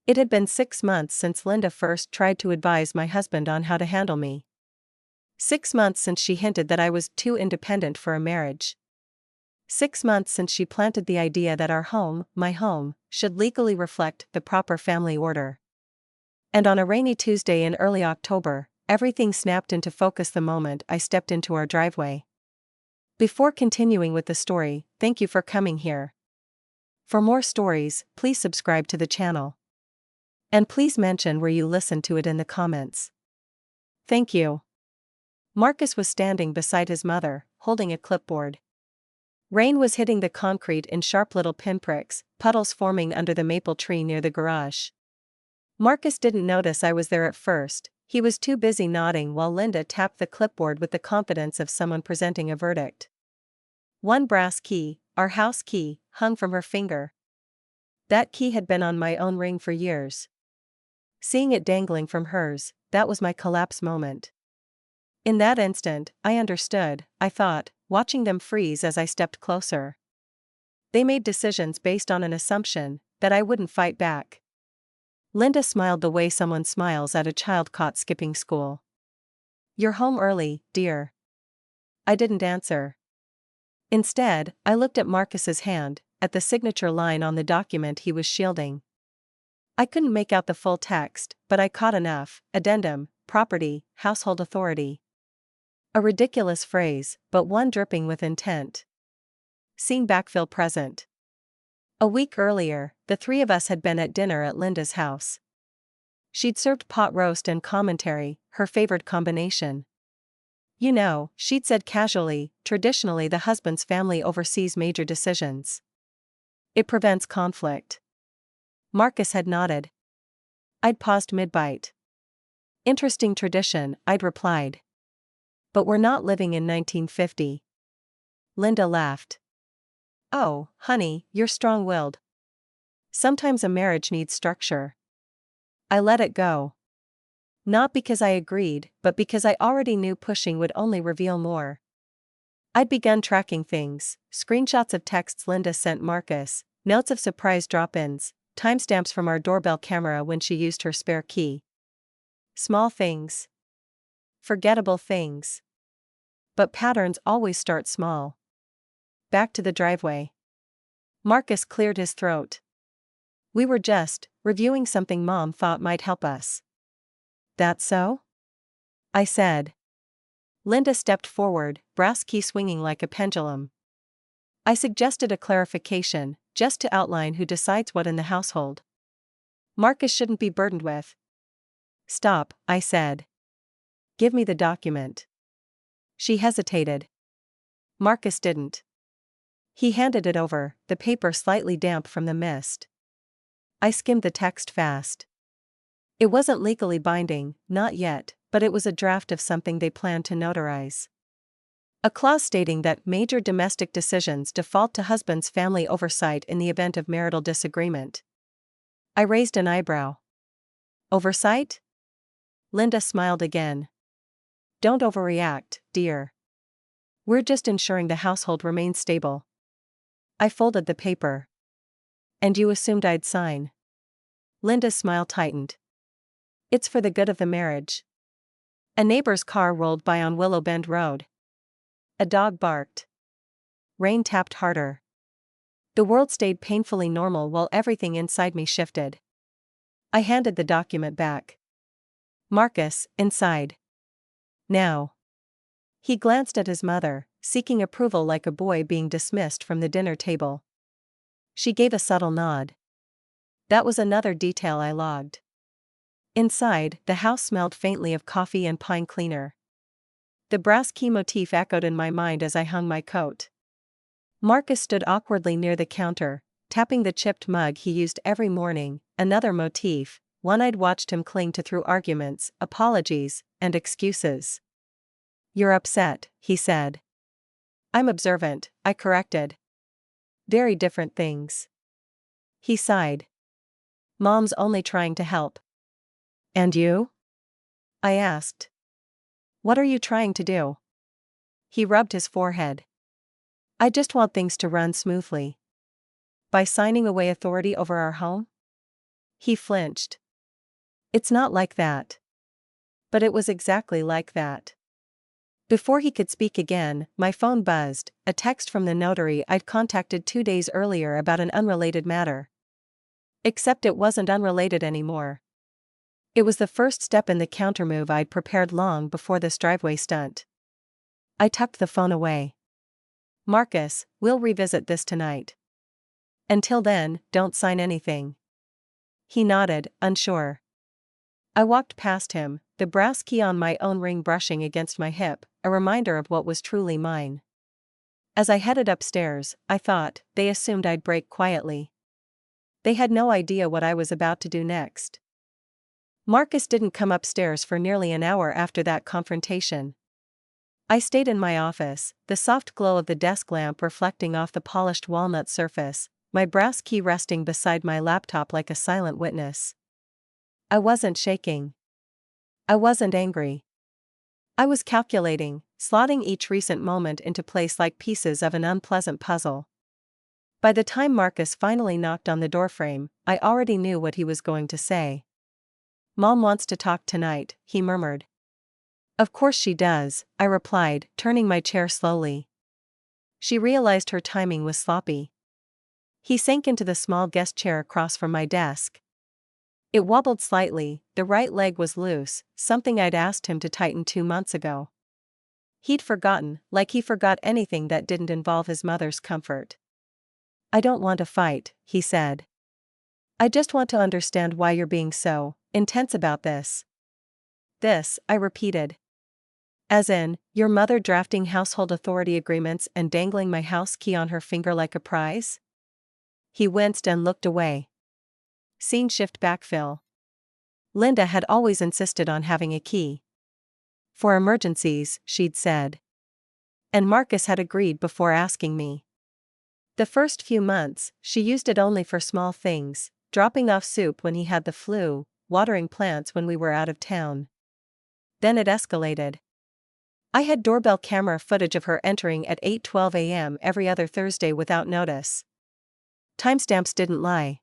It had been 6 months since Linda first tried to advise my husband on how to handle me. 6 months since she hinted that I was too independent for a marriage. 6 months since she planted the idea that our home, my home, should legally reflect the proper family order. And on a rainy Tuesday in early October, everything snapped into focus the moment I stepped into our driveway. Before continuing with the story, thank you for coming here. For more stories, please subscribe to the channel. And please mention where you listened to it in the comments. Thank you. Marcus was standing beside his mother, holding a clipboard. Rain was hitting the concrete in sharp little pinpricks, puddles forming under the maple tree near the garage. Marcus didn't notice I was there at first. He was too busy nodding while Linda tapped the clipboard with the confidence of someone presenting a verdict. One brass key, our house key, hung from her finger. That key had been on my own ring for years. Seeing it dangling from hers, that was my collapse moment. In that instant, I understood, I thought, watching them freeze as I stepped closer. They made decisions based on an assumption that I wouldn't fight back. Linda smiled the way someone smiles at a child caught skipping school. "You're home early, dear." I didn't answer. Instead, I looked at Marcus's hand, at the signature line on the document he was shielding. I couldn't make out the full text, but I caught enough: addendum, property, household authority. A ridiculous phrase, but one dripping with intent. Scene backfill present. A week earlier, the three of us had been at dinner at Linda's house. She'd served pot roast and commentary, her favorite combination. "You know," she'd said casually, "traditionally the husband's family oversees major decisions. It prevents conflict." Marcus had nodded. I'd paused mid-bite. "Interesting tradition," I'd replied. "But we're not living in 1950. Linda laughed. "Oh, honey, you're strong-willed. Sometimes a marriage needs structure." I let it go. Not because I agreed, but because I already knew pushing would only reveal more. I'd begun tracking things: screenshots of texts Linda sent Marcus, notes of surprise drop-ins, timestamps from our doorbell camera when she used her spare key. Small things. Forgettable things. But patterns always start small. Back to the driveway. Marcus cleared his throat. "We were just reviewing something Mom thought might help us." "That so?" I said. Linda stepped forward, brass key swinging like a pendulum. "I suggested a clarification, just to outline who decides what in the household. Marcus shouldn't be burdened with." "Stop," I said. "Give me the document." She hesitated. Marcus didn't. He handed it over, the paper slightly damp from the mist. I skimmed the text fast. It wasn't legally binding, not yet, but it was a draft of something they planned to notarize. A clause stating that major domestic decisions default to husband's family oversight in the event of marital disagreement. I raised an eyebrow. "Oversight?" Linda smiled again. "Don't overreact, dear. We're just ensuring the household remains stable." I folded the paper. "And you assumed I'd sign?" Linda's smile tightened. "It's for the good of the marriage." A neighbor's car rolled by on Willow Bend Road. A dog barked. Rain tapped harder. The world stayed painfully normal while everything inside me shifted. I handed the document back. "Marcus, inside. Now." He glanced at his mother, seeking approval like a boy being dismissed from the dinner table. She gave a subtle nod. That was another detail I logged. Inside, the house smelled faintly of coffee and pine cleaner. The brass key motif echoed in my mind as I hung my coat. Marcus stood awkwardly near the counter, tapping the chipped mug he used every morning, another motif, one I'd watched him cling to through arguments, apologies, and excuses. "You're upset," he said. "I'm observant," I corrected. "Very different things." He sighed. "Mom's only trying to help." "And you?" I asked. "What are you trying to do?" He rubbed his forehead. "I just want things to run smoothly." "By signing away authority over our home?" He flinched. It's not like that. But it was exactly like that. Before he could speak again, my phone buzzed, a text from the notary I'd contacted 2 days earlier about an unrelated matter. Except it wasn't unrelated anymore. It was the first step in the countermove I'd prepared long before this driveway stunt. I tucked the phone away. Marcus, we'll revisit this tonight. Until then, don't sign anything. He nodded, unsure. I walked past him, the brass key on my own ring brushing against my hip, a reminder of what was truly mine. As I headed upstairs, I thought, they assumed I'd break quietly. They had no idea what I was about to do next. Marcus didn't come upstairs for nearly an hour after that confrontation. I stayed in my office, the soft glow of the desk lamp reflecting off the polished walnut surface, my brass key resting beside my laptop like a silent witness. I wasn't shaking. I wasn't angry. I was calculating, slotting each recent moment into place like pieces of an unpleasant puzzle. By the time Marcus finally knocked on the doorframe, I already knew what he was going to say. "Mom wants to talk tonight," he murmured. "Of course she does," I replied, turning my chair slowly. She realized her timing was sloppy. He sank into the small guest chair across from my desk. It wobbled slightly, the right leg was loose, something I'd asked him to tighten 2 months ago. He'd forgotten, like he forgot anything that didn't involve his mother's comfort. "I don't want to fight," he said. "I just want to understand why you're being so intense about this." "This," I repeated. "As in, your mother drafting household authority agreements and dangling my house key on her finger like a prize?" He winced and looked away. Scene shift backfill. Linda had always insisted on having a key. For emergencies, she'd said. And Marcus had agreed before asking me. The first few months, she used it only for small things, dropping off soup when he had the flu, watering plants when we were out of town. Then it escalated. I had doorbell camera footage of her entering at 8:12 a.m. every other Thursday without notice. Timestamps didn't lie.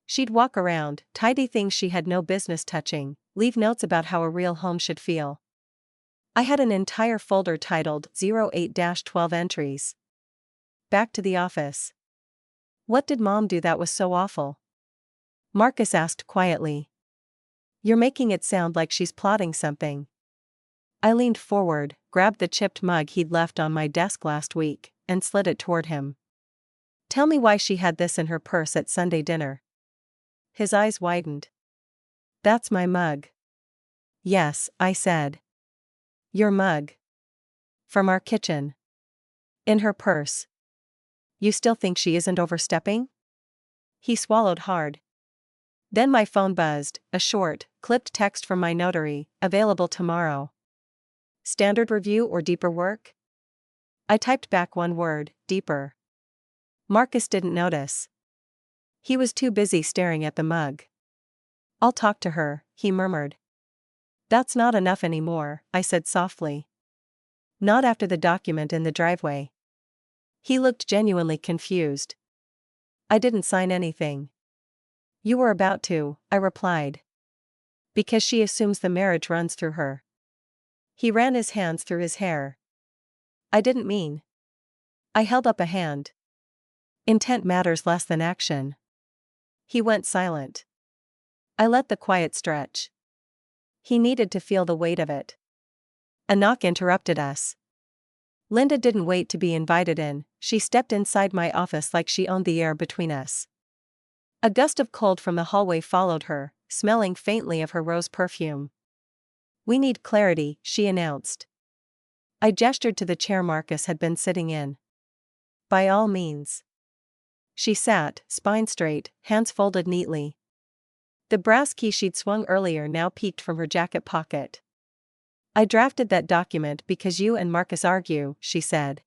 She'd walk around, tidy things she had no business touching, leave notes about how a real home should feel. I had an entire folder titled 08-12 entries. Back to the office. "What did Mom do that was so awful?" Marcus asked quietly. "You're making it sound like she's plotting something." I leaned forward, grabbed the chipped mug he'd left on my desk last week, and slid it toward him. "Tell me why she had this in her purse at Sunday dinner." His eyes widened. "That's my mug." "Yes," I said. "Your mug. From our kitchen. In her purse. You still think she isn't overstepping?" He swallowed hard. Then my phone buzzed, a short, clipped text from my notary, "Available tomorrow. Standard review or deeper work?" I typed back one word, "deeper." Marcus didn't notice. He was too busy staring at the mug. "I'll talk to her," he murmured. "That's not enough anymore," I said softly. "Not after the document in the driveway." He looked genuinely confused. "I didn't sign anything." "You were about to," I replied. "Because she assumes the marriage runs through her." He ran his hands through his hair. "I didn't mean." I held up a hand. "Intent matters less than action." He went silent. I let the quiet stretch. He needed to feel the weight of it. A knock interrupted us. Linda didn't wait to be invited in, she stepped inside my office like she owned the air between us. A gust of cold from the hallway followed her, smelling faintly of her rose perfume. "We need clarity," she announced. I gestured to the chair Marcus had been sitting in. "By all means." She sat, spine straight, hands folded neatly. The brass key she'd swung earlier now peeked from her jacket pocket. "I drafted that document because you and Marcus argue," she said.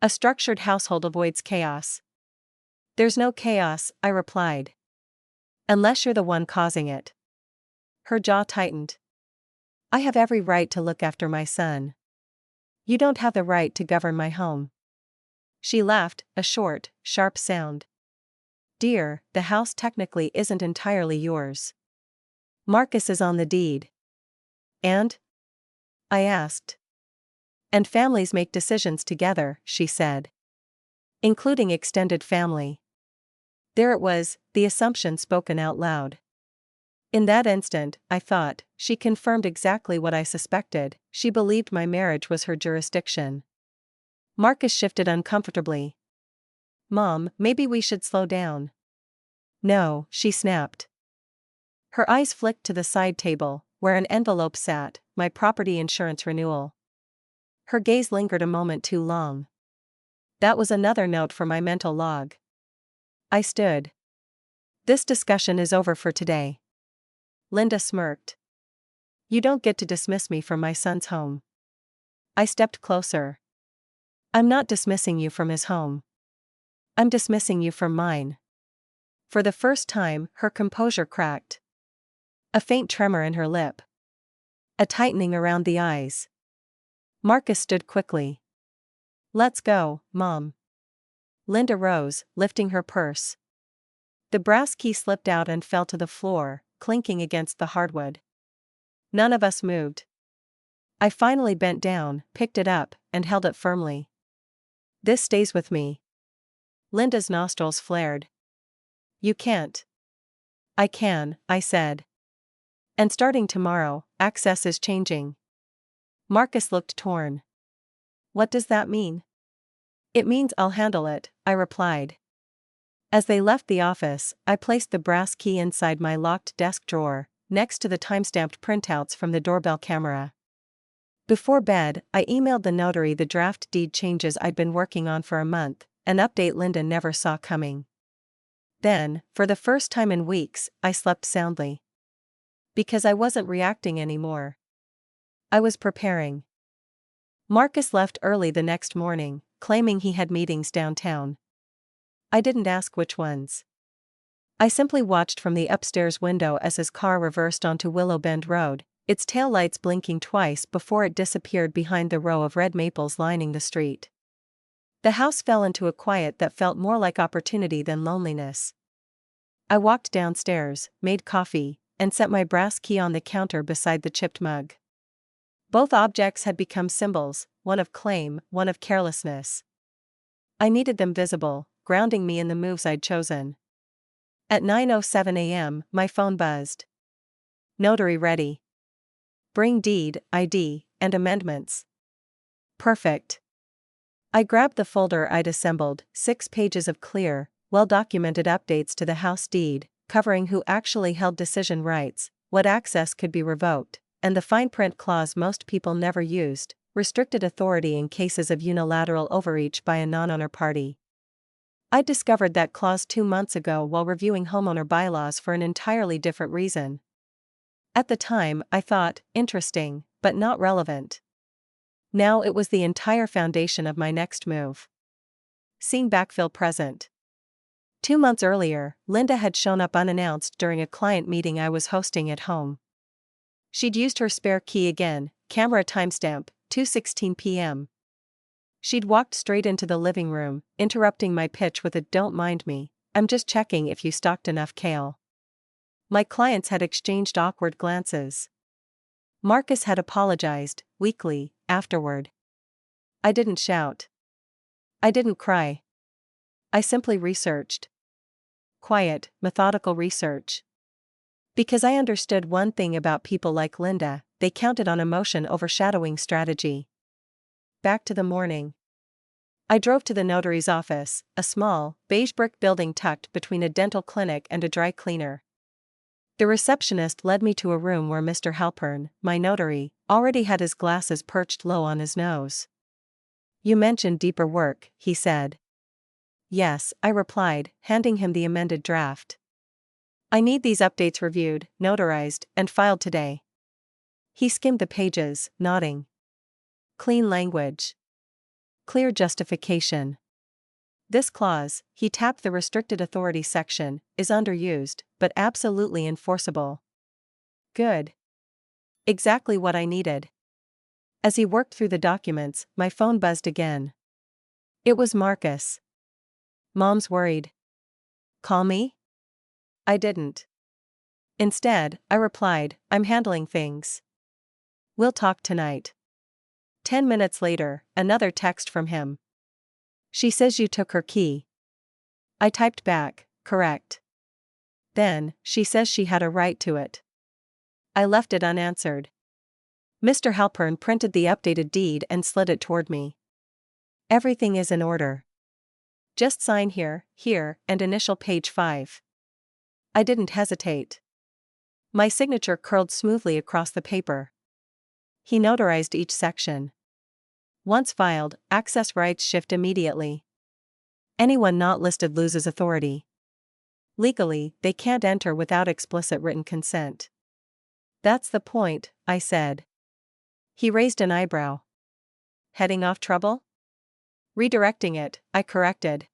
"A structured household avoids chaos." "There's no chaos," I replied. "Unless you're the one causing it." Her jaw tightened. "I have every right to look after my son. You don't have the right to govern my home." She laughed, a short, sharp sound. Dear, the house technically isn't entirely yours. Marcus is on the deed. And? I asked. And families make decisions together, she said. Including extended family. There it was, the assumption spoken out loud. In that instant, I thought, she confirmed exactly what I suspected. She believed my marriage was her jurisdiction. Marcus shifted uncomfortably. Mom, maybe we should slow down. No, she snapped. Her eyes flicked to the side table, where an envelope sat, my property insurance renewal. Her gaze lingered a moment too long. That was another note for my mental log. I stood. This discussion is over for today. Linda smirked. You don't get to dismiss me from my son's home. I stepped closer. I'm not dismissing you from his home. I'm dismissing you from mine. For the first time, her composure cracked. A faint tremor in her lip. A tightening around the eyes. Marcus stood quickly. Let's go, Mom. Linda rose, lifting her purse. The brass key slipped out and fell to the floor, clinking against the hardwood. None of us moved. I finally bent down, picked it up, and held it firmly. This stays with me. Linda's nostrils flared. You can't. I can, I said. And starting tomorrow, access is changing. Marcus looked torn. What does that mean? It means I'll handle it, I replied. As they left the office, I placed the brass key inside my locked desk drawer, next to the time-stamped printouts from the doorbell camera. Before bed, I emailed the notary the draft deed changes I'd been working on for a month, an update Linda never saw coming. Then, for the first time in weeks, I slept soundly. Because I wasn't reacting anymore. I was preparing. Marcus left early the next morning, claiming he had meetings downtown. I didn't ask which ones. I simply watched from the upstairs window as his car reversed onto Willow Bend Road, its taillights blinking twice before it disappeared behind the row of red maples lining the street. The house fell into a quiet that felt more like opportunity than loneliness. I walked downstairs, made coffee, and set my brass key on the counter beside the chipped mug. Both objects had become symbols, one of claim, one of carelessness. I needed them visible, grounding me in the moves I'd chosen. At 9:07 a.m., my phone buzzed. Notary ready. Bring deed, ID, and amendments. Perfect. I grabbed the folder I'd assembled, 6 pages of clear, well-documented updates to the house deed, covering who actually held decision rights, what access could be revoked, and the fine print clause most people never used, restricted authority in cases of unilateral overreach by a non-owner party. I discovered that clause 2 months ago while reviewing homeowner bylaws for an entirely different reason. At the time, I thought, interesting, but not relevant. Now it was the entire foundation of my next move. Scene backfill present. 2 months earlier, Linda had shown up unannounced during a client meeting I was hosting at home. She'd used her spare key again, camera timestamp, 2:16 p.m. She'd walked straight into the living room, interrupting my pitch with a "Don't mind me, I'm just checking if you stocked enough kale." My clients had exchanged awkward glances. Marcus had apologized, weakly, afterward. I didn't shout. I didn't cry. I simply researched. Quiet, methodical research. Because I understood one thing about people like Linda, they counted on emotion overshadowing strategy. Back to the morning. I drove to the notary's office, a small, beige brick building tucked between a dental clinic and a dry cleaner. The receptionist led me to a room where Mr. Halpern, my notary, already had his glasses perched low on his nose. You mentioned deeper work, he said. Yes, I replied, handing him the amended draft. I need these updates reviewed, notarized, and filed today. He skimmed the pages, nodding. Clean language. Clear justification. This clause, he tapped the restricted authority section, is underused, but absolutely enforceable. Good. Exactly what I needed. As he worked through the documents, my phone buzzed again. It was Marcus. Mom's worried. Call me? I didn't. Instead, I replied, I'm handling things. We'll talk tonight. 10 minutes later, another text from him. She says you took her key. I typed back, correct. Then, she says she had a right to it. I left it unanswered. Mr. Halpern printed the updated deed and slid it toward me. Everything is in order. Just sign here, and initial page 5. I didn't hesitate. My signature curled smoothly across the paper. He notarized each section. Once filed, access rights shift immediately. Anyone not listed loses authority. Legally, they can't enter without explicit written consent. That's the point, I said. He raised an eyebrow. Heading off trouble? Redirecting it, I corrected.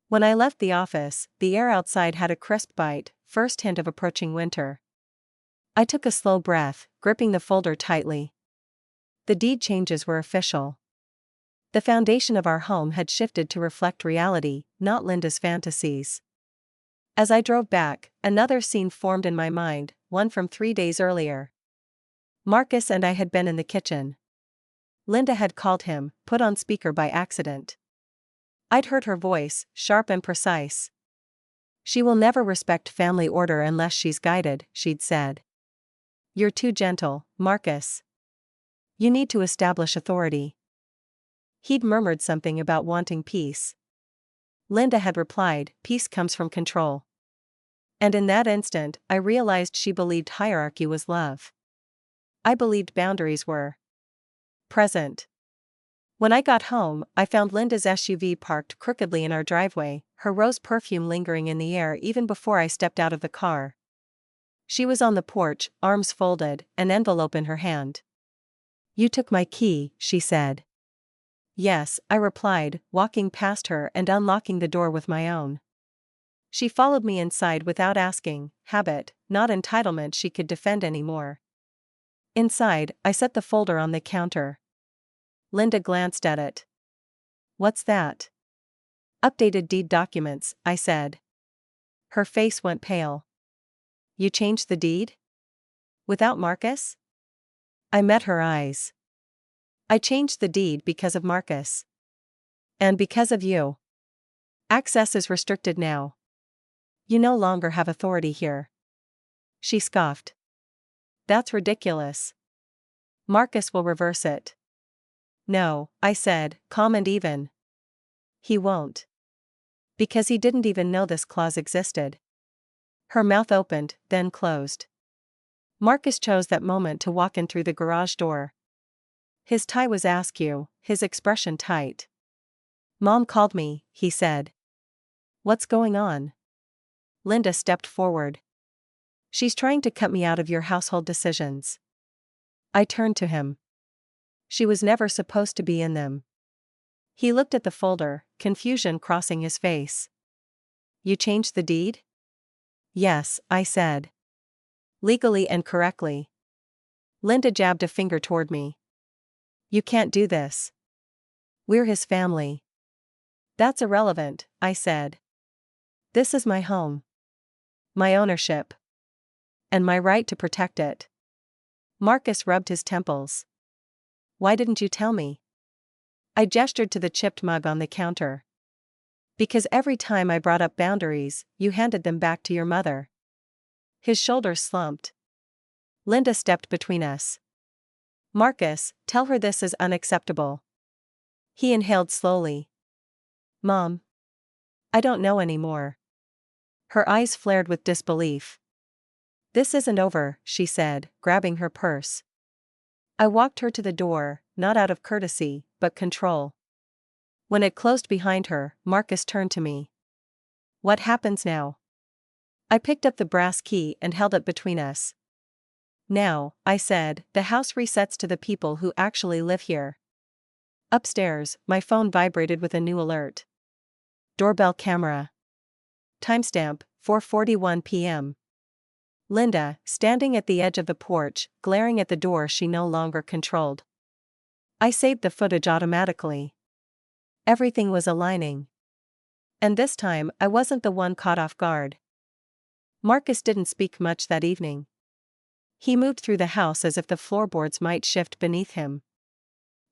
When I left the office, the air outside had a crisp bite, first hint of approaching winter. I took a slow breath, gripping the folder tightly. The deed changes were official. The foundation of our home had shifted to reflect reality, not Linda's fantasies. As I drove back, another scene formed in my mind, one from 3 days earlier. Marcus and I had been in the kitchen. Linda had called him, put on speaker by accident. I'd heard her voice, sharp and precise. She will never respect family order unless she's guided, she'd said. You're too gentle, Marcus. You need to establish authority. He'd murmured something about wanting peace. Linda had replied, peace comes from control. And in that instant, I realized she believed hierarchy was love. I believed boundaries were present. When I got home, I found Linda's SUV parked crookedly in our driveway, her rose perfume lingering in the air even before I stepped out of the car. She was on the porch, arms folded, an envelope in her hand. You took my key, she said. Yes, I replied, walking past her and unlocking the door with my own. She followed me inside without asking, habit, not entitlement she could defend anymore. Inside, I set the folder on the counter. Linda glanced at it. What's that? Updated deed documents, I said. Her face went pale. You changed the deed? Without Marcus? I met her eyes. I changed the deed because of Marcus. And because of you. Access is restricted now. You no longer have authority here. She scoffed. That's ridiculous. Marcus will reverse it. No, I said, calm and even. He won't. Because he didn't even know this clause existed. Her mouth opened, then closed. Marcus chose that moment to walk in through the garage door. His tie was askew, his expression tight. Mom called me, he said. What's going on? Linda stepped forward. She's trying to cut me out of your household decisions. I turned to him. She was never supposed to be in them. He looked at the folder, confusion crossing his face. You changed the deed? Yes, I said. Legally and correctly. Linda jabbed a finger toward me. You can't do this. We're his family. That's irrelevant, I said. This is my home. My ownership. And my right to protect it. Marcus rubbed his temples. Why didn't you tell me? I gestured to the chipped mug on the counter. Because every time I brought up boundaries, you handed them back to your mother. His shoulders slumped. Linda stepped between us. Marcus, tell her this is unacceptable. He inhaled slowly. Mom. I don't know anymore. Her eyes flared with disbelief. This isn't over, she said, grabbing her purse. I walked her to the door, not out of courtesy, but control. When it closed behind her, Marcus turned to me. What happens now? I picked up the brass key and held it between us. Now, I said, the house resets to the people who actually live here. Upstairs, my phone vibrated with a new alert. Doorbell camera. Timestamp, 4:41 p.m. Linda, standing at the edge of the porch, glaring at the door she no longer controlled. I saved the footage automatically. Everything was aligning. And this time, I wasn't the one caught off guard. Marcus didn't speak much that evening. He moved through the house as if the floorboards might shift beneath him.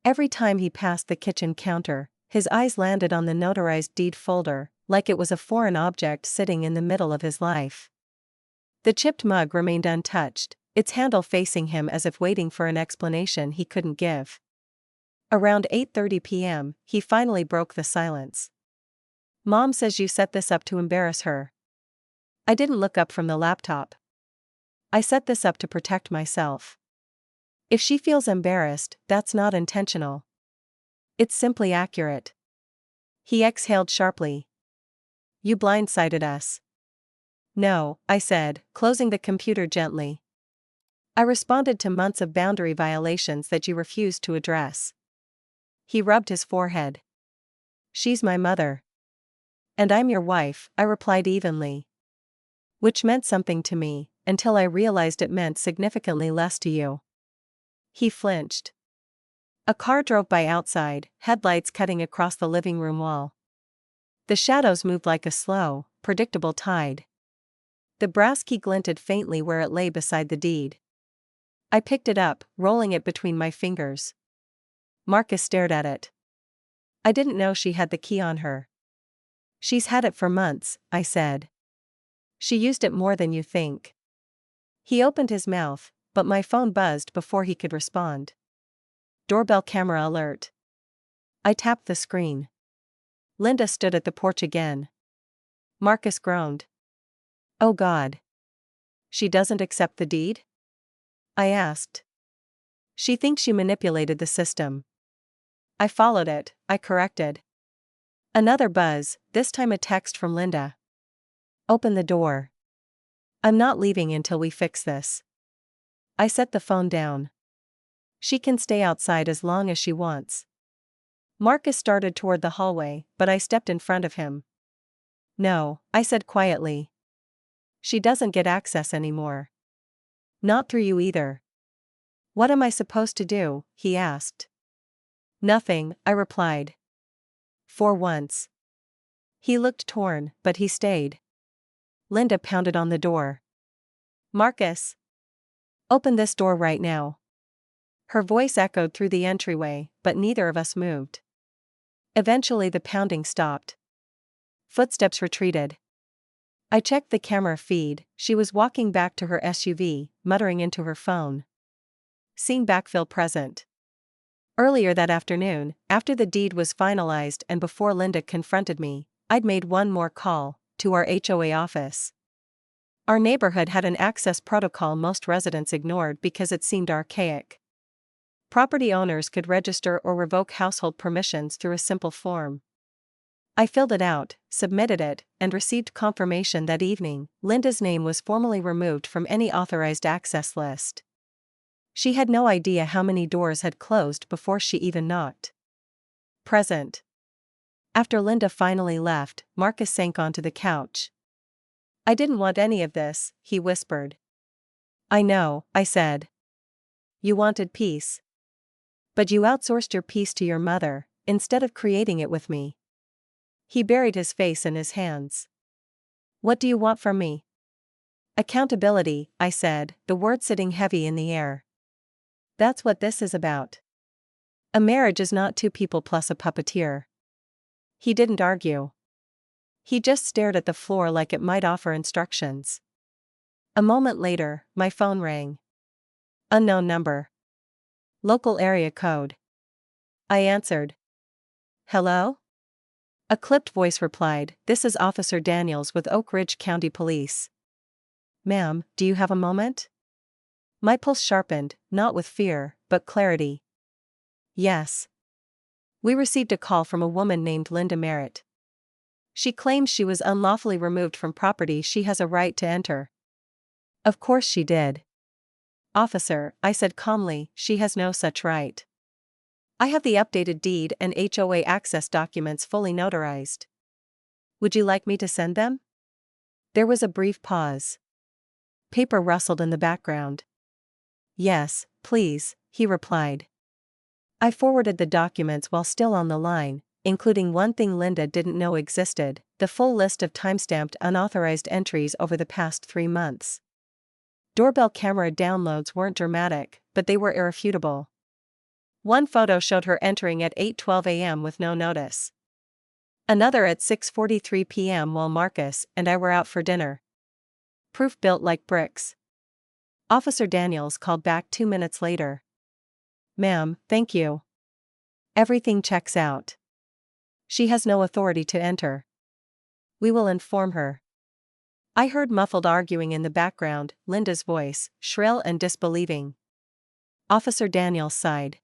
Every time he passed the kitchen counter, his eyes landed on the notarized deed folder, like it was a foreign object sitting in the middle of his life. The chipped mug remained untouched, its handle facing him as if waiting for an explanation he couldn't give. Around 8:30 p.m., he finally broke the silence. "Mom says you set this up to embarrass her." I didn't look up from the laptop. "I set this up to protect myself. If she feels embarrassed, that's not intentional. It's simply accurate." He exhaled sharply. "You blindsided us." "No," I said, closing the computer gently. "I responded to months of boundary violations that you refused to address." He rubbed his forehead. "She's my mother. And I'm your wife," I replied evenly. "Which meant something to me, until I realized it meant significantly less to you." He flinched. A car drove by outside, headlights cutting across the living room wall. The shadows moved like a slow, predictable tide. The brass key glinted faintly where it lay beside the deed. I picked it up, rolling it between my fingers. Marcus stared at it. "I didn't know she had the key on her." "She's had it for months," I said. "She used it more than you think." He opened his mouth, but my phone buzzed before he could respond. Doorbell camera alert. I tapped the screen. Linda stood at the porch again. Marcus groaned. "Oh God. She doesn't accept the deed?" I asked. "She thinks you manipulated the system." "I followed it," I corrected. Another buzz, this time a text from Linda. "Open the door. I'm not leaving until we fix this." I set the phone down. "She can stay outside as long as she wants." Marcus started toward the hallway, but I stepped in front of him. "No," I said quietly. "She doesn't get access anymore. Not through you either." "What am I supposed to do?" he asked. "Nothing," I replied. "For once." He looked torn, but he stayed. Linda pounded on the door. "Marcus. Open this door right now." Her voice echoed through the entryway, but neither of us moved. Eventually the pounding stopped. Footsteps retreated. I checked the camera feed. She was walking back to her SUV, muttering into her phone. Scene backfill present. Earlier that afternoon, after the deed was finalized and before Linda confronted me, I'd made one more call, to our HOA office. Our neighborhood had an access protocol most residents ignored because it seemed archaic. Property owners could register or revoke household permissions through a simple form. I filled it out, submitted it, and received confirmation that evening. Linda's name was formally removed from any authorized access list. She had no idea how many doors had closed before she even knocked. Present. After Linda finally left, Marcus sank onto the couch. "I didn't want any of this," he whispered. "I know," I said. "You wanted peace. But you outsourced your peace to your mother, instead of creating it with me." He buried his face in his hands. "What do you want from me?" "Accountability," I said, the word sitting heavy in the air. "That's what this is about. A marriage is not two people plus a puppeteer." He didn't argue. He just stared at the floor like it might offer instructions. A moment later, my phone rang. Unknown number. Local area code. I answered. "Hello?" A clipped voice replied, "This is Officer Daniels with Oak Ridge County Police." "Ma'am, do you have a moment?" My pulse sharpened, not with fear, but clarity. "Yes. We received a call from a woman named Linda Merritt. She claims she was unlawfully removed from property she has a right to enter." "Of course she did." "Officer," I said calmly, "she has no such right. I have the updated deed and HOA access documents fully notarized. Would you like me to send them?" There was a brief pause. Paper rustled in the background. "Yes, please," he replied. I forwarded the documents while still on the line, including one thing Linda didn't know existed: the full list of timestamped unauthorized entries over the past 3 months. Doorbell camera downloads weren't dramatic, but they were irrefutable. One photo showed her entering at 8:12 a.m. with no notice. Another at 6:43 p.m. while Marcus and I were out for dinner. Proof built like bricks. Officer Daniels called back 2 minutes later. "Ma'am, thank you. Everything checks out. She has no authority to enter. We will inform her." I heard muffled arguing in the background, Linda's voice, shrill and disbelieving. Officer Daniels sighed.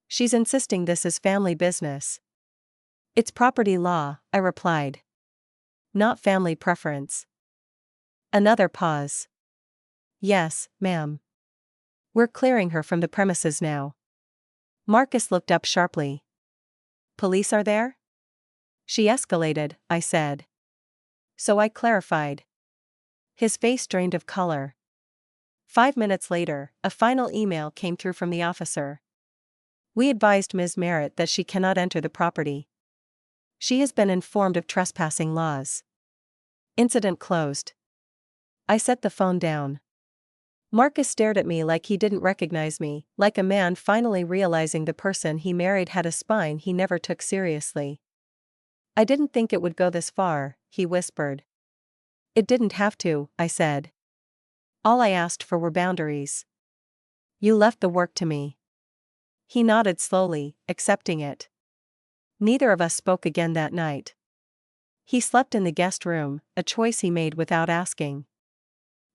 "She's insisting this is family business." "It's property law," I replied. "Not family preference." Another pause. "Yes, ma'am. We're clearing her from the premises now." Marcus looked up sharply. "Police are there?" "She escalated," I said. So I clarified. His face drained of color. 5 minutes later, a final email came through from the officer. "We advised Ms. Merritt that she cannot enter the property. She has been informed of trespassing laws. Incident closed." I set the phone down. Marcus stared at me like he didn't recognize me, like a man finally realizing the person he married had a spine he never took seriously. "I didn't think it would go this far," he whispered. "It didn't have to," I said. "All I asked for were boundaries. You left the work to me." He nodded slowly, accepting it. Neither of us spoke again that night. He slept in the guest room, a choice he made without asking.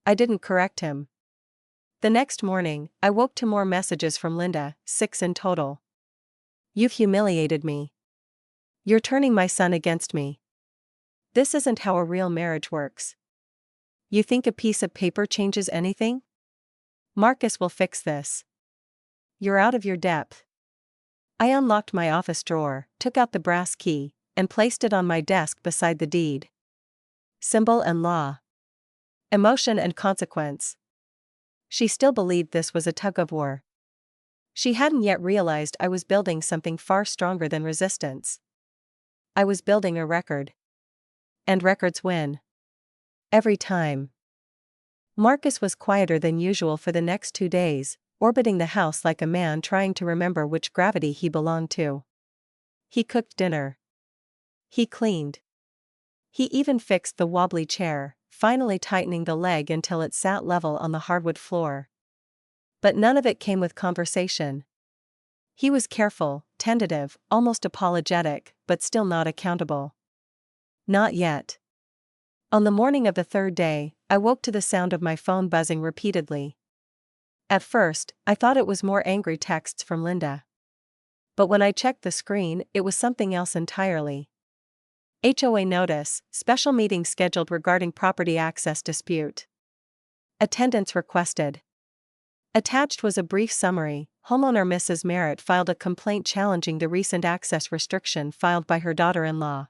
I didn't correct him. The next morning, I woke to more messages from Linda, 6 in total. "You've humiliated me. You're turning my son against me. This isn't how a real marriage works. You think a piece of paper changes anything? Marcus will fix this. You're out of your depth." I unlocked my office drawer, took out the brass key, and placed it on my desk beside the deed. Symbol and law. Emotion and consequence. She still believed this was a tug-of-war. She hadn't yet realized I was building something far stronger than resistance. I was building a record. And records win. Every time. Marcus was quieter than usual for the next 2 days, orbiting the house like a man trying to remember which gravity he belonged to. He cooked dinner. He cleaned. He even fixed the wobbly chair, finally tightening the leg until it sat level on the hardwood floor. But none of it came with conversation. He was careful, tentative, almost apologetic, but still not accountable. Not yet. On the morning of the 3rd day, I woke to the sound of my phone buzzing repeatedly. At first, I thought it was more angry texts from Linda. But when I checked the screen, it was something else entirely. HOA notice, special meeting scheduled regarding property access dispute. Attendance requested. Attached was a brief summary. Homeowner Mrs. Merritt filed a complaint challenging the recent access restriction filed by her daughter-in-law.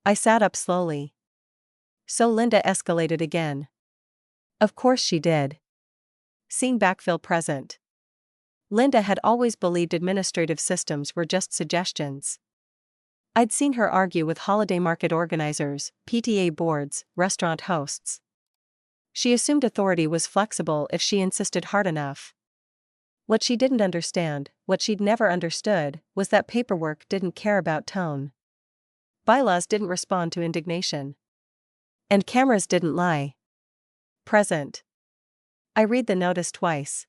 I sat up slowly. So Linda escalated again. Of course she did. Scene backfill present. Linda had always believed administrative systems were just suggestions. I'd seen her argue with holiday market organizers, PTA boards, restaurant hosts. She assumed authority was flexible if she insisted hard enough. What she didn't understand, what she'd never understood, was that paperwork didn't care about tone. Bylaws didn't respond to indignation. And cameras didn't lie. Present. I read the notice twice.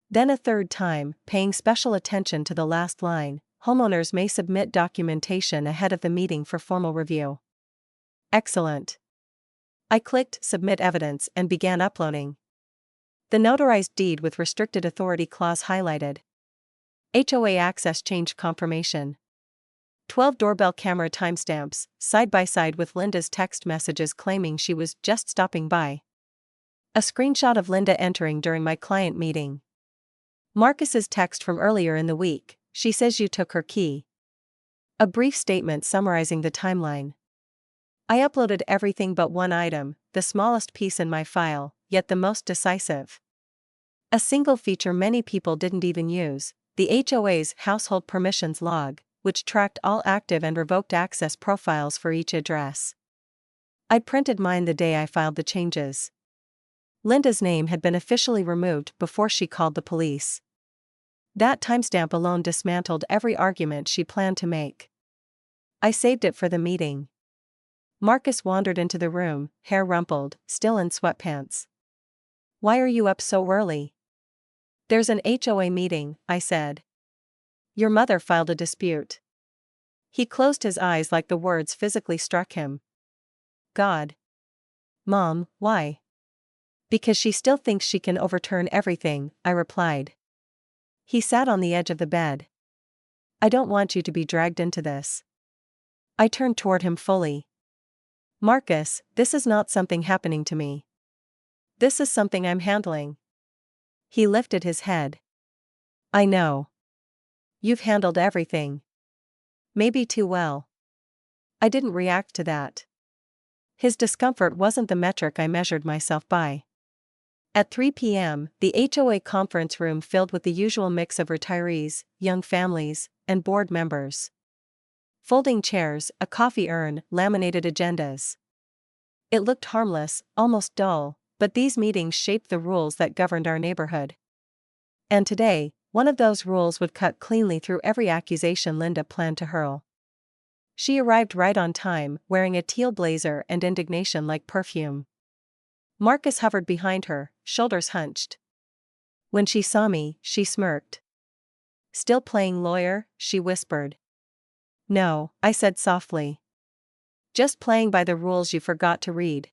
Then a 3rd time, paying special attention to the last line. Homeowners may submit documentation ahead of the meeting for formal review. Excellent. I clicked Submit Evidence and began uploading. The notarized deed with restricted authority clause highlighted. HOA access change confirmation. 12 doorbell camera timestamps, side by side with Linda's text messages claiming she was just stopping by. A screenshot of Linda entering during my client meeting. Marcus's text from earlier in the week. She says you took her key. A brief statement summarizing the timeline. I uploaded everything but one item, the smallest piece in my file, yet the most decisive. A single feature many people didn't even use, the HOA's household permissions log, which tracked all active and revoked access profiles for each address. I'd printed mine the day I filed the changes. Linda's name had been officially removed before she called the police. That timestamp alone dismantled every argument she planned to make. I saved it for the meeting. Marcus wandered into the room, hair rumpled, still in sweatpants. "Why are you up so early?" "There's an HOA meeting," I said. "Your mother filed a dispute." He closed his eyes like the words physically struck him. "God. Mom, why?" "Because she still thinks she can overturn everything," I replied. He sat on the edge of the bed. "I don't want you to be dragged into this." I turned toward him fully. "Marcus, this is not something happening to me. This is something I'm handling." He lifted his head. "I know. You've handled everything. Maybe too well." I didn't react to that. His discomfort wasn't the metric I measured myself by. At 3 p.m., the HOA conference room filled with the usual mix of retirees, young families, and board members. Folding chairs, a coffee urn, laminated agendas. It looked harmless, almost dull, but these meetings shaped the rules that governed our neighborhood. And today, one of those rules would cut cleanly through every accusation Linda planned to hurl. She arrived right on time, wearing a teal blazer and indignation like perfume. Marcus hovered behind her, shoulders hunched. When she saw me, she smirked. "Still playing lawyer?" she whispered. "No," I said softly. "Just playing by the rules you forgot to read."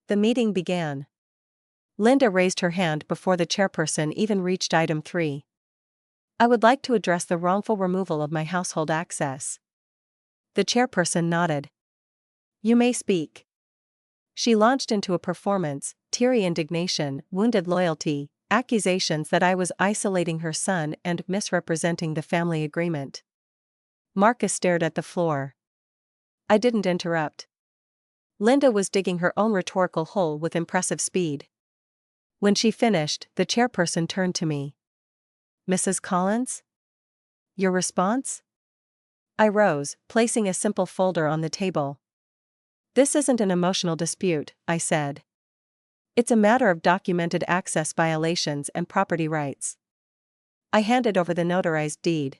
The meeting began. Linda raised her hand before the chairperson even reached item 3. "I would like to address the wrongful removal of my household access." The chairperson nodded. "You may speak." She launched into a performance, teary indignation, wounded loyalty, accusations that I was isolating her son and misrepresenting the family agreement. Marcus stared at the floor. I didn't interrupt. Linda was digging her own rhetorical hole with impressive speed. When she finished, the chairperson turned to me. "Mrs. Collins? Your response?" I rose, placing a simple folder on the table. "This isn't an emotional dispute," I said. "It's a matter of documented access violations and property rights." I handed over the notarized deed.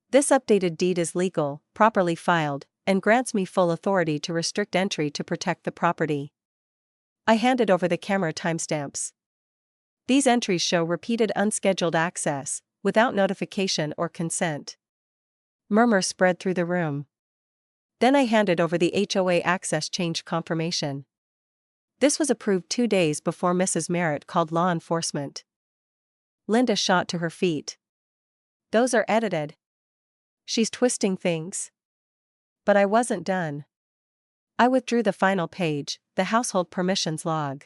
"This updated deed is legal, properly filed, and grants me full authority to restrict entry to protect the property." I handed over the camera timestamps. "These entries show repeated unscheduled access, without notification or consent." Murmurs spread through the room. Then I handed over the HOA access change confirmation. "This was approved 2 days before Mrs. Merritt called law enforcement." Linda shot to her feet. "Those are edited. She's twisting things." But I wasn't done. I withdrew the final page, the household permissions log.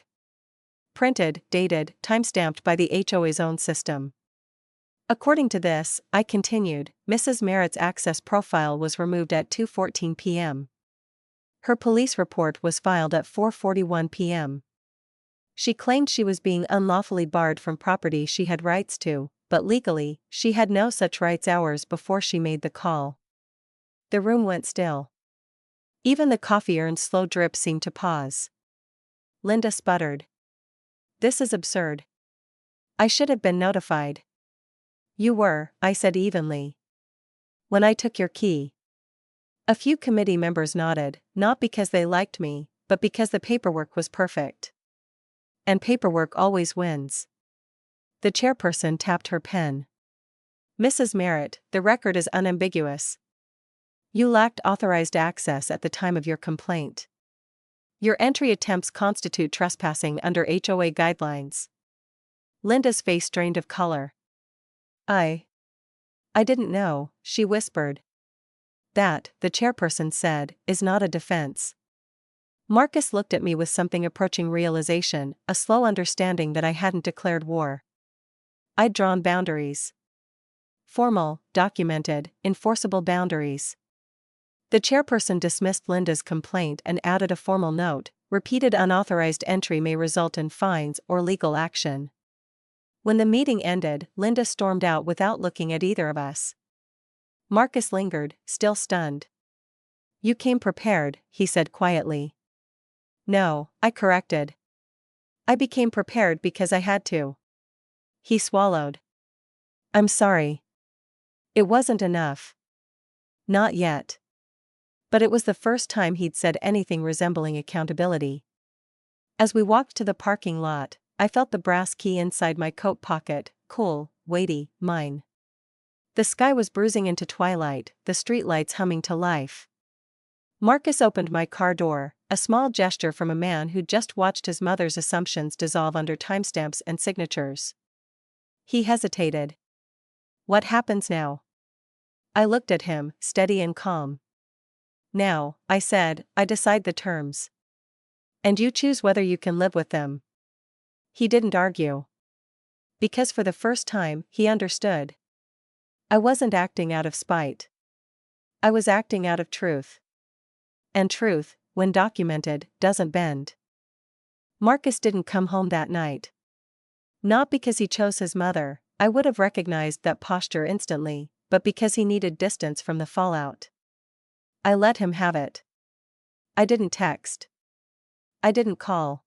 Printed, dated, timestamped by the HOA's own system. According to this, I continued, Mrs. Merritt's access profile was removed at 2:14 p.m. Her police report was filed at 4:41 p.m. She claimed she was being unlawfully barred from property she had rights to, but legally, she had no such rights hours before she made the call. The room went still. Even the coffee urn's slow drip seemed to pause. Linda sputtered. "This is absurd. I should have been notified." "You were," I said evenly. "When I took your key." A few committee members nodded, not because they liked me, but because the paperwork was perfect. And paperwork always wins. The chairperson tapped her pen. "Mrs. Merritt, the record is unambiguous. You lacked authorized access at the time of your complaint. Your entry attempts constitute trespassing under HOA guidelines." Linda's face drained of color. I didn't know," she whispered. "That," the chairperson said, "is not a defense." Marcus looked at me with something approaching realization, a slow understanding that I hadn't declared war. I'd drawn boundaries. Formal, documented, enforceable boundaries. The chairperson dismissed Linda's complaint and added a formal note: repeated unauthorized entry may result in fines or legal action. When the meeting ended, Linda stormed out without looking at either of us. Marcus lingered, still stunned. You came prepared, he said quietly. No, I corrected. I became prepared because I had to. He swallowed. I'm sorry. It wasn't enough. Not yet. But it was the first time he'd said anything resembling accountability. As we walked to the parking lot, I felt the brass key inside my coat pocket, cool, weighty, mine. The sky was bruising into twilight, the streetlights humming to life. Marcus opened my car door, a small gesture from a man who'd just watched his mother's assumptions dissolve under timestamps and signatures. He hesitated. What happens now? I looked at him, steady and calm. Now, I said, I decide the terms. And you choose whether you can live with them. He didn't argue. Because for the first time, he understood. I wasn't acting out of spite. I was acting out of truth. And truth, when documented, doesn't bend. Marcus didn't come home that night. Not because he chose his mother, I would have recognized that posture instantly, but because he needed distance from the fallout. I let him have it. I didn't text. I didn't call.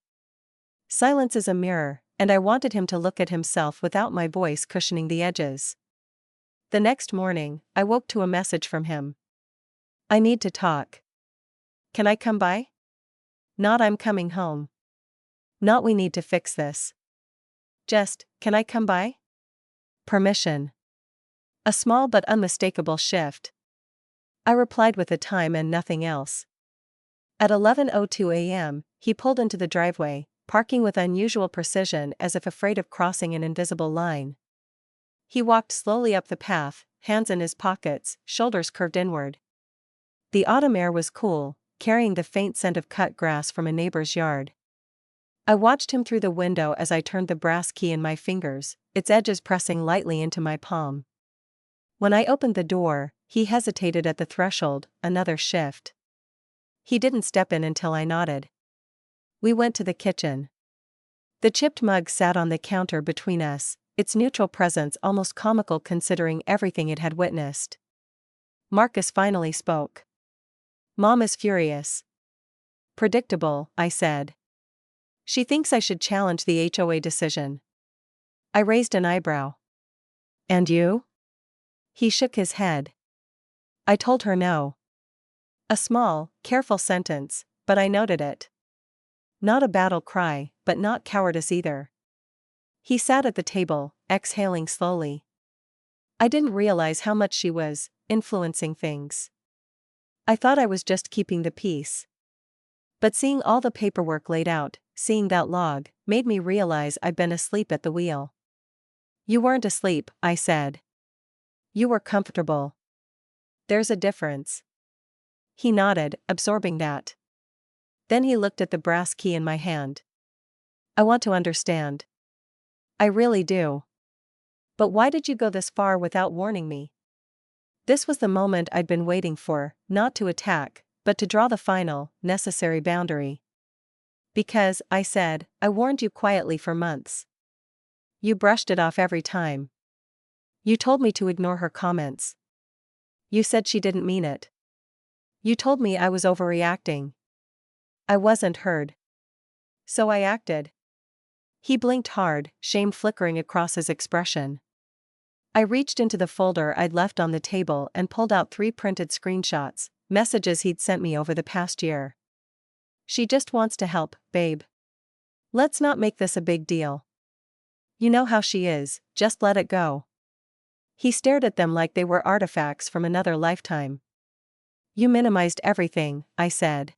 Silence is a mirror, and I wanted him to look at himself without my voice cushioning the edges. The next morning, I woke to a message from him. I need to talk. Can I come by? Not I'm coming home. Not we need to fix this. Just, can I come by? Permission. A small but unmistakable shift. I replied with a time and nothing else. At 11:02 a.m., he pulled into the driveway, parking with unusual precision as if afraid of crossing an invisible line. He walked slowly up the path, hands in his pockets, shoulders curved inward. The autumn air was cool, carrying the faint scent of cut grass from a neighbor's yard. I watched him through the window as I turned the brass key in my fingers, its edges pressing lightly into my palm. When I opened the door, he hesitated at the threshold, another shift. He didn't step in until I nodded. We went to the kitchen. The chipped mug sat on the counter between us, its neutral presence almost comical considering everything it had witnessed. Marcus finally spoke. Mom is furious. Predictable, I said. She thinks I should challenge the HOA decision. I raised an eyebrow. And you? He shook his head. I told her no. A small, careful sentence, but I noted it. Not a battle cry, but not cowardice either. He sat at the table, exhaling slowly. I didn't realize how much she was influencing things. I thought I was just keeping the peace. But seeing all the paperwork laid out, seeing that log, made me realize I'd been asleep at the wheel. You weren't asleep, I said. You were comfortable. There's a difference. He nodded, absorbing that. Then he looked at the brass key in my hand. I want to understand. I really do. But why did you go this far without warning me? This was the moment I'd been waiting for, not to attack, but to draw the final, necessary boundary. Because, I said, I warned you quietly for months. You brushed it off every time. You told me to ignore her comments. You said she didn't mean it. You told me I was overreacting. I wasn't heard. So I acted. He blinked hard, shame flickering across his expression. I reached into the folder I'd left on the table and pulled out 3 printed screenshots, messages he'd sent me over the past year. She just wants to help, babe. Let's not make this a big deal. You know how she is, just let it go. He stared at them like they were artifacts from another lifetime. You minimized everything, I said.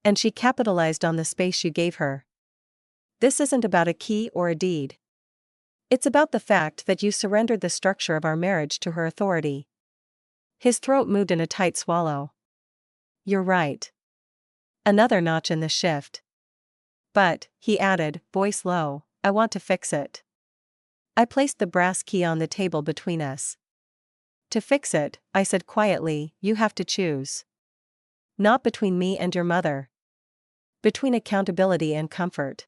And she capitalized on the space you gave her. This isn't about a key or a deed. It's about the fact that you surrendered the structure of our marriage to her authority. His throat moved in a tight swallow. You're right. Another notch in the shift. But, he added, voice low, I want to fix it. I placed the brass key on the table between us. To fix it, I said quietly, you have to choose. Not between me and your mother. Between accountability and comfort.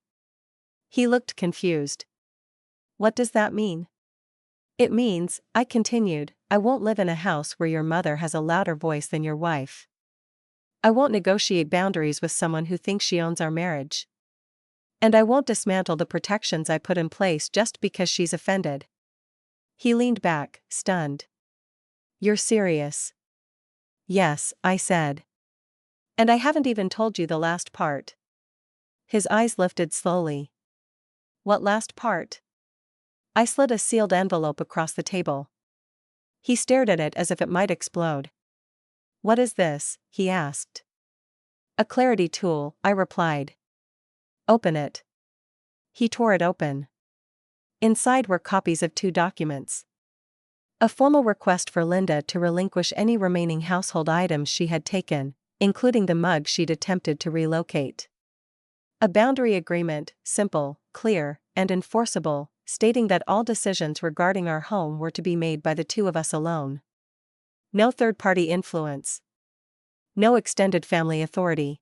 He looked confused. What does that mean? It means, I continued, I won't live in a house where your mother has a louder voice than your wife. I won't negotiate boundaries with someone who thinks she owns our marriage. And I won't dismantle the protections I put in place just because she's offended. He leaned back, stunned. You're serious? Yes, I said. And I haven't even told you the last part. His eyes lifted slowly. What last part? I slid a sealed envelope across the table. He stared at it as if it might explode. What is this? He asked. A clarity tool, I replied. Open it. He tore it open. Inside were copies of 2 documents. A formal request for Linda to relinquish any remaining household items she had taken, including the mug she'd attempted to relocate. A boundary agreement, simple, clear, and enforceable, stating that all decisions regarding our home were to be made by the 2 of us alone. No third-party influence. No extended family authority.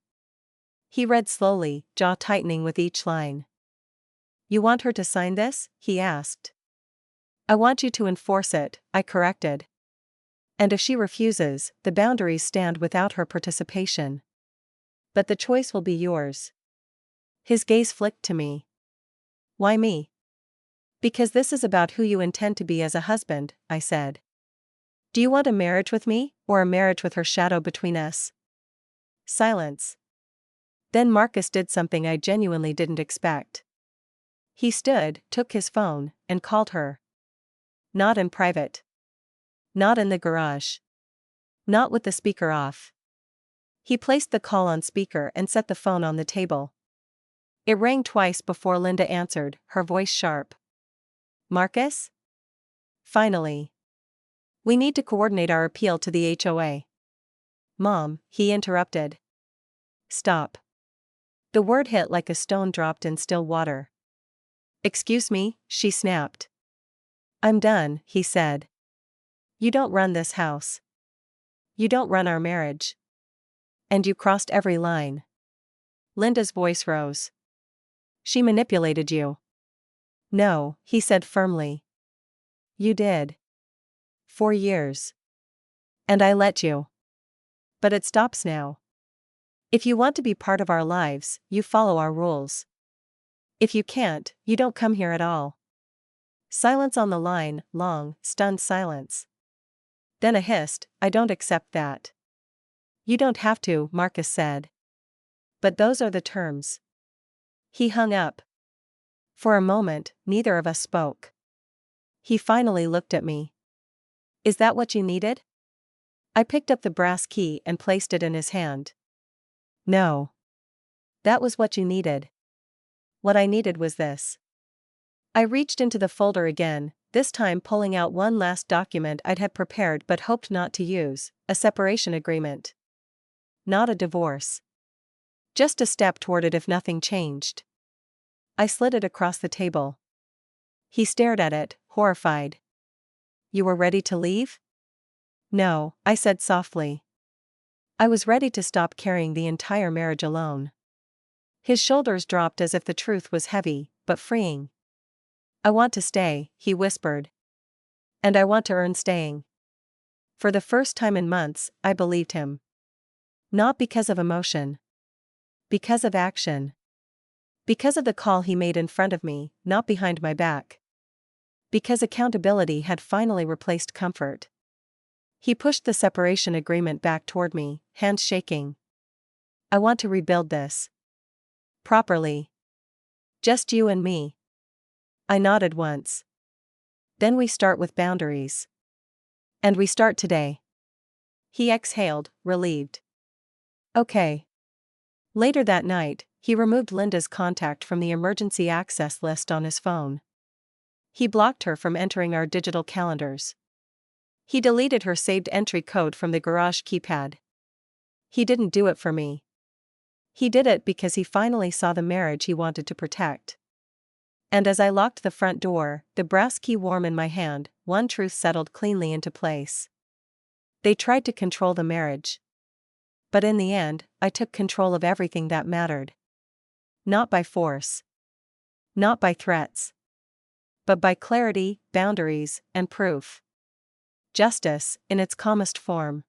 He read slowly, jaw tightening with each line. You want her to sign this? He asked. I want you to enforce it, I corrected. And if she refuses, the boundaries stand without her participation. But the choice will be yours. His gaze flicked to me. Why me? Because this is about who you intend to be as a husband, I said. Do you want a marriage with me, or a marriage with her shadow between us? Silence. Then Marcus did something I genuinely didn't expect. He stood, took his phone, and called her. Not in private. Not in the garage. Not with the speaker off. He placed the call on speaker and set the phone on the table. It rang twice before Linda answered, her voice sharp. Marcus? Finally. We need to coordinate our appeal to the HOA. Mom, he interrupted. Stop. The word hit like a stone dropped in still water. Excuse me, she snapped. I'm done, he said. You don't run this house. You don't run our marriage. And you crossed every line. Linda's voice rose. She manipulated you. No, he said firmly. You did. 4 years. And I let you. But it stops now. If you want to be part of our lives, you follow our rules. If you can't, you don't come here at all. Silence on the line, long, stunned silence. Then a hissed, I don't accept that. You don't have to, Marcus said. But those are the terms. He hung up. For a moment, neither of us spoke. He finally looked at me. Is that what you needed? I picked up the brass key and placed it in his hand. No. That was what you needed. What I needed was this. I reached into the folder again, this time pulling out one last document I'd had prepared but hoped not to use, a separation agreement. Not a divorce. Just a step toward it if nothing changed. I slid it across the table. He stared at it, horrified. You were ready to leave? No, I said softly. I was ready to stop carrying the entire marriage alone. His shoulders dropped as if the truth was heavy, but freeing. I want to stay, he whispered. And I want to earn staying. For the first time in months, I believed him. Not because of emotion. Because of action. Because of the call he made in front of me, not behind my back. Because accountability had finally replaced comfort. He pushed the separation agreement back toward me, hands shaking. I want to rebuild this. Properly. Just you and me. I nodded once. Then we start with boundaries. And we start today. He exhaled, relieved. Okay. Later that night, he removed Linda's contact from the emergency access list on his phone. He blocked her from entering our digital calendars. He deleted her saved entry code from the garage keypad. He didn't do it for me. He did it because he finally saw the marriage he wanted to protect. And as I locked the front door, the brass key warm in my hand, one truth settled cleanly into place. They tried to control the marriage. But in the end, I took control of everything that mattered. Not by force. Not by threats. but by clarity, boundaries, and proof. Justice, in its calmest form.